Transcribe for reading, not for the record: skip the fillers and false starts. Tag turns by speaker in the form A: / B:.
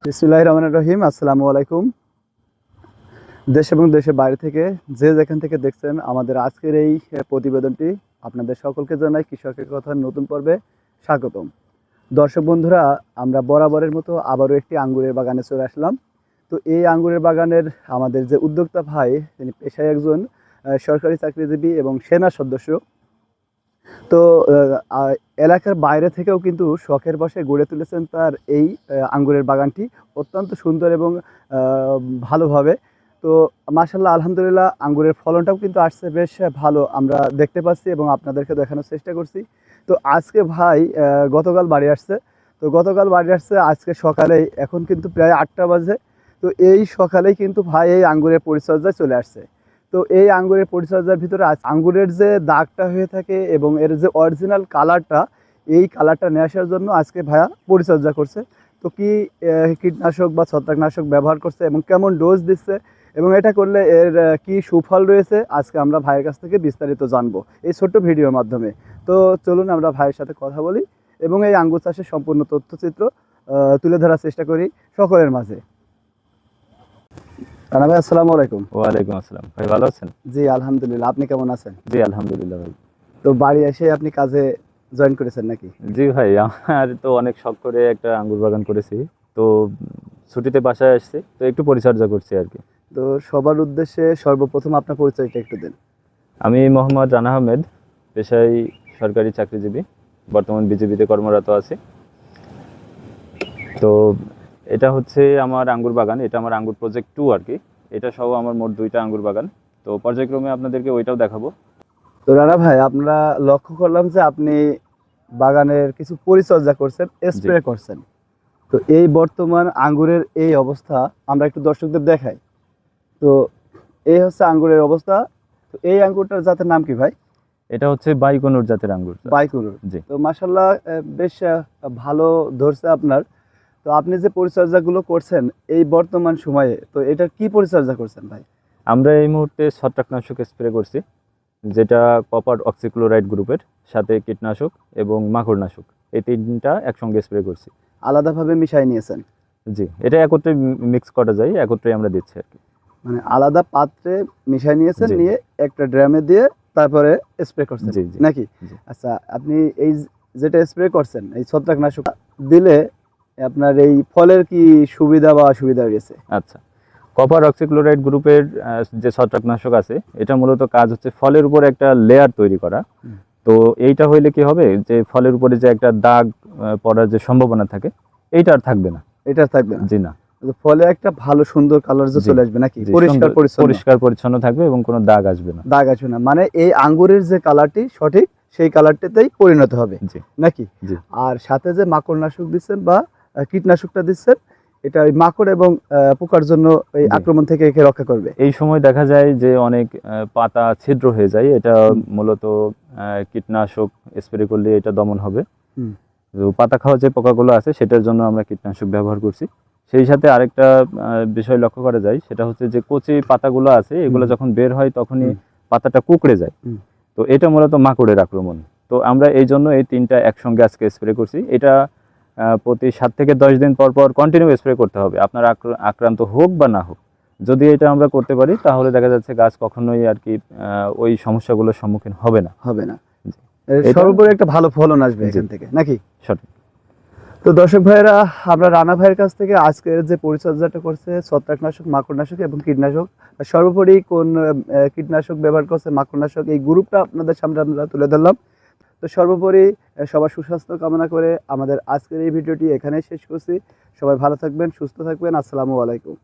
A: বিসমিল্লাহির রহমানির রহিম। আসসালামু আলাইকুম। দেশ এবং দেশের বাইরে থেকে যে যেখান থেকে দেখছেন আমাদের আজকের এই প্রতিবেদনটি, আপনাদের সকলকে জানাই কৃষকের কথার নতুন পর্বে স্বাগতম। দর্শক বন্ধুরা, আমরা বরাবরের মতো আবারও একটি আঙ্গুরের বাগানে চলে আসলাম। তো এই আঙ্গুরের বাগানের আমাদের যে উদ্যোক্তা ভাই, তিনি পেশায় একজন সরকারি চাকরিজীবী এবং সেনা সদস্য। তো এলাকার বাইরে থেকেও কিন্তু শখের বশে গড়ে তুলেছেন তার এই আঙ্গুরের বাগানটি অত্যন্ত সুন্দর এবং ভালোভাবে। তো মাশাআল্লাহ, আলহামদুলিল্লাহ, আঙ্গুরের ফলনটাও কিন্তু আসছে বেশ ভালো, আমরা দেখতে পাচ্ছি এবং আপনাদেরকে দেখানোর চেষ্টা করছি। তো আজকে ভাই গতকাল বাড়ি আসছে। আজকে সকালেই, এখন কিন্তু প্রায় 8টা বাজে। তো এই সকালেই কিন্তু ভাই এই আঙ্গুরের পরিচর্যায় চলে আসছে। তো এই আঙ্গুরের পরিচর্যার ভিতরে আঙ্গুরের যে দাগটা হয়ে থাকে এবং এর যে অরিজিনাল কালারটা, এই কালারটা নিয়ে আসার জন্য আজকে ভাইয়া পরিচর্যা করছে। তো কি কীটনাশক বা ছত্রাকনাশক ব্যবহার করছে এবং কেমন ডোজ দিচ্ছে এবং এটা করলে এর কি সুফল রয়েছে, আজকে আমরা ভাইয়ের কাছ থেকে বিস্তারিত জানবো এই ছোট্ট ভিডিওর মাধ্যমে। তো চলুন আমরা ভাইয়ের সাথে কথা বলি এবং এই আঙ্গুর চাষের সম্পূর্ণ তথ্যচিত্র তুলে ধরার চেষ্টা করি সকলের মাঝে। রানা ভাই, আসসালামু আলাইকুম।
B: ওয়ালাইকুম আসসালাম। ভাই ভালো আছেন?
A: জি আলহামদুলিল্লাহ, আপনি কেমন আছেন?
B: জি আলহামদুলিল্লাহ ভাই।
A: তো বাড়ি এসে আপনি কাজে জয়েন করেছেন নাকি?
B: জি ভাই, আমার তো অনেক শখ করে একটা আঙ্গুর বাগান করেছি। তো ছুটিতে বাসায় আসছি, তো একটু পরিচর্যা করছি আর কি।
A: তো সবার উদ্দেশ্যে সর্বপ্রথম আপনার পরিচয়টা একটু দেন।
B: আমি মোহাম্মদ রানা আহমেদ, পেশায় সরকারি চাকরিজীবী, বর্তমান বিজেপিতে কর্মরত আছি। তো এটা হচ্ছে আমার আঙ্গুর বাগান, এটা আমার আঙ্গুর প্রজেক্ট 2 আর কি। এটা সহ আমার মোট 2টা আঙ্গুর বাগান। তো পর্যায়ক্রমে আপনাদেরকে ওইটাও দেখাবো।
A: তো রানা ভাই, আমরা লক্ষ্য করলাম যে আপনি বাগানের কিছু পরিচর্যা করছেন, স্প্রে করছেন। তো এই বর্তমান আঙ্গুরের এই অবস্থা আমরা একটু দর্শকদের দেখাই। তো এই হচ্ছে আঙ্গুরের অবস্থা। তো এই আঙ্গুরটার জাতের নাম কি ভাই?
B: এটা হচ্ছে বাইকনুর জাতের আঙ্গুর।
A: বাইকুনুর।
B: জি।
A: তো মাশাআল্লাহ, বেশ ভালো ধরছে আপনার। তো আপনি যে পরিচর্যাগুলো করছেন এই বর্তমান সময়ে, তো এটার কি পরিচর্যা করছেন ভাই?
B: আমরা এই মুহূর্তে ছত্রাকনাশক স্প্রে করছি, যেটা কপার অক্সিক্লোরাইড গ্রুপের, সাথে কীটনাশক এবং মাকড়নাশক, এই 3টা একসঙ্গে স্প্রে করছি।
A: আলাদাভাবে মিশাই নিয়েছেন?
B: জি, এটা একত্রে মিক্স করা যায়, একত্রে আমরা দিচ্ছি আর কি।
A: মানে আলাদা পাত্রে মিশাই নিয়েছেন,
B: জি।
A: নিয়ে একটা ড্রামে দিয়ে তারপরে স্প্রে করছেন
B: জি জি
A: নাকি?
B: জি।
A: আচ্ছা, আপনি এই যেটা স্প্রে করছেন, এই ছত্রাকনাশক দিলে আপনার এই ফলের কি সুবিধা বা অসুবিধা রয়েছে?
B: আচ্ছা, কপার অক্সিক্লোরাইড গ্রুপের যে ছত্রাকনাশক আছে, এটা মূলত কাজ হচ্ছে ফলের উপর একটা লেয়ার তৈরি করা। তো এইটা হইলে কি হবে, যে ফলের উপরে যে একটা দাগ পড়ার যে সম্ভাবনা থাকে, এইটা আর থাকবে না।
A: এটা থাকবে না?
B: জি না।
A: তো ফলে একটা ভালো সুন্দর কালার যে চলে আসবে নাকি?
B: পরিষ্কার পরিচ্ছন্ন থাকবে এবং কোনো দাগ আসবে না।
A: দাগ আসবে না, মানে এই আঙ্গুরের যে কালারটি সঠিক, সেই কালারটিতেই পরিণত হবে নাকি?
B: জি।
A: আর সাথে যে মাকড়নাশক দিচ্ছেন বা কীটনাশকটা দিচ্ছেন, এটা ওই মাকড় এবং পোকার জন্য এই আক্রমণ থেকে একে রক্ষা করবে।
B: এই সময় দেখা যায় যে অনেক পাতা ছিদ্র হয়ে যায়, এটা মূলত কীটনাশক স্প্রে করলে এটা দমন হবে। তো পাতা খাওয়া যে পোকাগুলো আছে, সেটার জন্য আমরা কীটনাশক ব্যবহার করছি। সেই সাথে আরেকটা বিষয় লক্ষ্য করা যায়, সেটা হচ্ছে যে কচি পাতাগুলো আছে, এগুলো যখন বের হয় তখনই পাতাটা কুঁকড়ে যায়। তো এটা মূলত মাকড়ের আক্রমণ। তো আমরা এই জন্য এই 3টা একসঙ্গে আজকে স্প্রে করছি। এটা প্রতি 7 থেকে 10 দিন পর পর কন্টিনিউ স্প্রে করতে হবে, আপনার আক্রান্ত হোক বা না হোক। যদি এটা আমরা করতে পারি, তাহলে দেখা যাচ্ছে গাছ কখনোই আর কি ওই সমস্যাগুলোর সম্মুখীন হবে না।
A: সর্বোপরি একটা ভালো ফলন আসবে এখান থেকে নাকি?
B: সঠিক।
A: তো দর্শক ভাইয়েরা, আমরা রানা ভাইয়ের কাছ থেকে আজকের যে পরিচর্যাটা করছে, ছত্রাকনাশক, মাকড়নাশক এবং কীটনাশক, সর্বোপরি কোন কীটনাশক ব্যবহার করছে, মাকড়নাশক, এই গ্রুপটা আপনাদের সামনে আমরা তুলে ধরলাম। তো সর্বোপরি সবার সুস্বাস্থ্য কামনা করে আমাদের আজকের এই ভিডিওটি এখানেই শেষ করছি। সবাই ভালো থাকবেন, সুস্থ থাকবেন। আসসালামু আলাইকুম।